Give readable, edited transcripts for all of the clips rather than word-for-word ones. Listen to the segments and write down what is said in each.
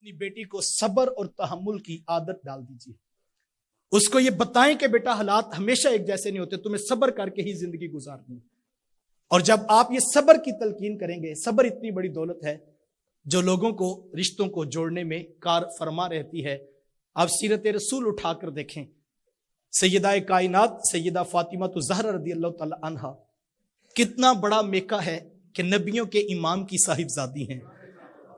اپنی بیٹی کو صبر اور تحمل کی عادت ڈال دیجیے. اس کو یہ بتائیں کہ بیٹا حالات ہمیشہ ایک جیسے نہیں ہوتے, تمہیں صبر کر کے ہی زندگی گزارنی. اور جب آپ یہ صبر کی تلقین کریں گے, صبر اتنی بڑی دولت ہے جو لوگوں کو, رشتوں کو جوڑنے میں کار فرما رہتی ہے. آپ سیرت رسول اٹھا کر دیکھیں, سیدہ کائنات سیدہ فاطمہ الزہرا رضی اللہ تعالی عنہا کتنا بڑا میکا ہے کہ نبیوں کے امام کی صاحبزادی ہیں,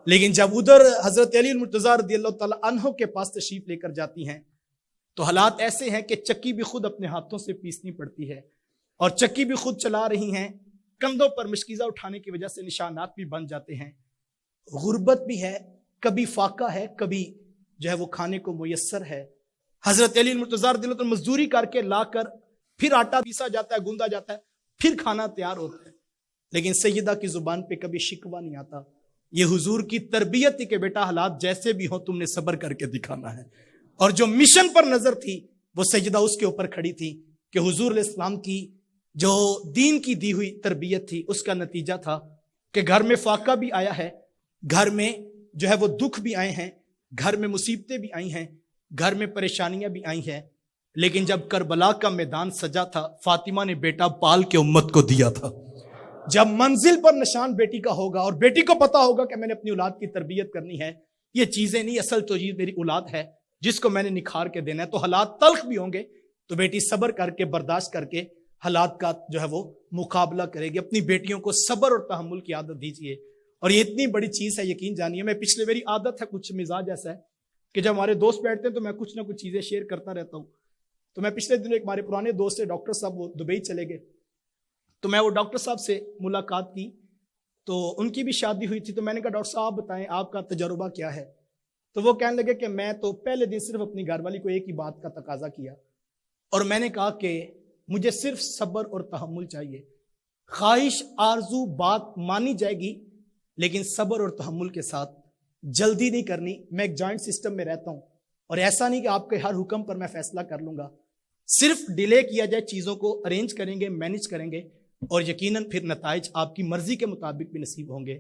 لیکن جب ادھر حضرت علی المرتضیٰ رضی اللہ تعالی عنہ کے پاس تشریف لے کر جاتی ہیں تو حالات ایسے ہیں کہ چکی بھی خود اپنے ہاتھوں سے پیسنی پڑتی ہے, اور چکی بھی خود چلا رہی ہیں, کندھوں پر مشکیزہ اٹھانے کی وجہ سے نشانات بھی بن جاتے ہیں, غربت بھی ہے, کبھی فاقہ ہے, کبھی جو ہے وہ کھانے کو میسر ہے. حضرت علی المرتضیٰ رضی اللہ تعالی مزدوری کر کے لا کر پھر آٹا پیسا جاتا ہے, گوندا جاتا ہے, پھر کھانا تیار ہوتا ہے, لیکن سیدہ کی زبان پہ کبھی شکوہ نہیں آتا. یہ حضور کی تربیت تھی کہ بیٹا حالات جیسے بھی ہوں تم نے صبر کر کے دکھانا ہے. اور جو مشن پر نظر تھی وہ سیدہ اس کے اوپر کھڑی تھی کہ حضور علیہ السلام کی جو دین کی دی ہوئی تربیت تھی اس کا نتیجہ تھا کہ گھر میں فاقہ بھی آیا ہے, گھر میں جو ہے وہ دکھ بھی آئے ہیں, گھر میں مصیبتیں بھی آئی ہیں, گھر میں پریشانیاں بھی آئی ہیں, لیکن جب کربلا کا میدان سجا تھا فاطمہ نے بیٹا پال کے امت کو دیا تھا. جب منزل پر نشان بیٹی کا ہوگا اور بیٹی کو پتا ہوگا کہ میں نے اپنی اولاد کی تربیت کرنی ہے, یہ چیزیں نہیں, اصل تو یہ میری اولاد ہے جس کو میں نے نکھار کے دینا ہے, تو حالات تلخ بھی ہوں گے تو بیٹی صبر کر کے برداشت کر کے حالات کا جو ہے وہ مقابلہ کرے گی. اپنی بیٹیوں کو صبر اور تحمل کی عادت دیجیے, اور یہ اتنی بڑی چیز ہے, یقین جانیے. میں پچھلے میری عادت ہے, کچھ مزاج ایسا ہے کہ جب ہمارے دوست بیٹھتے ہیں تو میں کچھ نہ کچھ چیزیں شیئر کرتا رہتا ہوں. تو میں پچھلے دنوں ایک ہمارے پرانے دوست سے, ڈاکٹر صاحب, وہ دبئی چلے گئے, تو میں وہ ڈاکٹر صاحب سے ملاقات کی, تو ان کی بھی شادی ہوئی تھی. تو میں نے کہا ڈاکٹر صاحب بتائیں آپ کا تجربہ کیا ہے؟ تو وہ کہنے لگے کہ میں تو پہلے دن صرف اپنی گھر والی کو ایک ہی بات کا تقاضا کیا, اور میں نے کہا کہ مجھے صرف صبر اور تحمل چاہیے. خواہش آرزو بات مانی جائے گی, لیکن صبر اور تحمل کے ساتھ, جلدی نہیں کرنی. میں ایک جوائنٹ سسٹم میں رہتا ہوں, اور ایسا نہیں کہ آپ کے ہر حکم پر میں فیصلہ کر لوں گا. صرف ڈیلے کیا جائے, چیزوں کو ارینج کریں گے, مینج کریں گے, اور یقیناً پھر نتائج آپ کی مرضی کے مطابق بھی نصیب ہوں گے.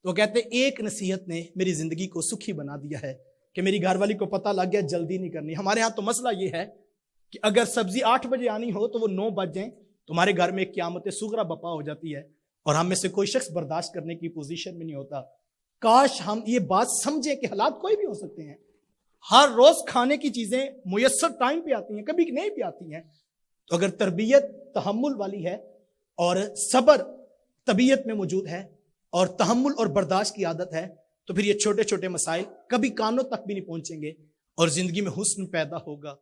تو کہتے ہیں ایک نصیحت نے میری زندگی کو سکھی بنا دیا ہے کہ میری گھر والی کو پتہ لگ گیا جلدی نہیں کرنی. ہمارے ہاں تو مسئلہ یہ ہے کہ اگر سبزی 8 بجے آنی ہو تو وہ 9 بج جائیں, تمہارے گھر میں ایک قیامت صغریٰ بپا ہو جاتی ہے, اور ہم میں سے کوئی شخص برداشت کرنے کی پوزیشن میں نہیں ہوتا. کاش ہم یہ بات سمجھیں کہ حالات کوئی بھی ہو سکتے ہیں. ہر روز کھانے کی چیزیں میسر ٹائم پہ آتی ہیں, کبھی نہیں بھی آتی ہیں. تو اگر تربیت تحمل والی ہے اور صبر طبیعت میں موجود ہے اور تحمل اور برداشت کی عادت ہے, تو پھر یہ چھوٹے چھوٹے مسائل کبھی کانوں تک بھی نہیں پہنچیں گے, اور زندگی میں حسن پیدا ہوگا.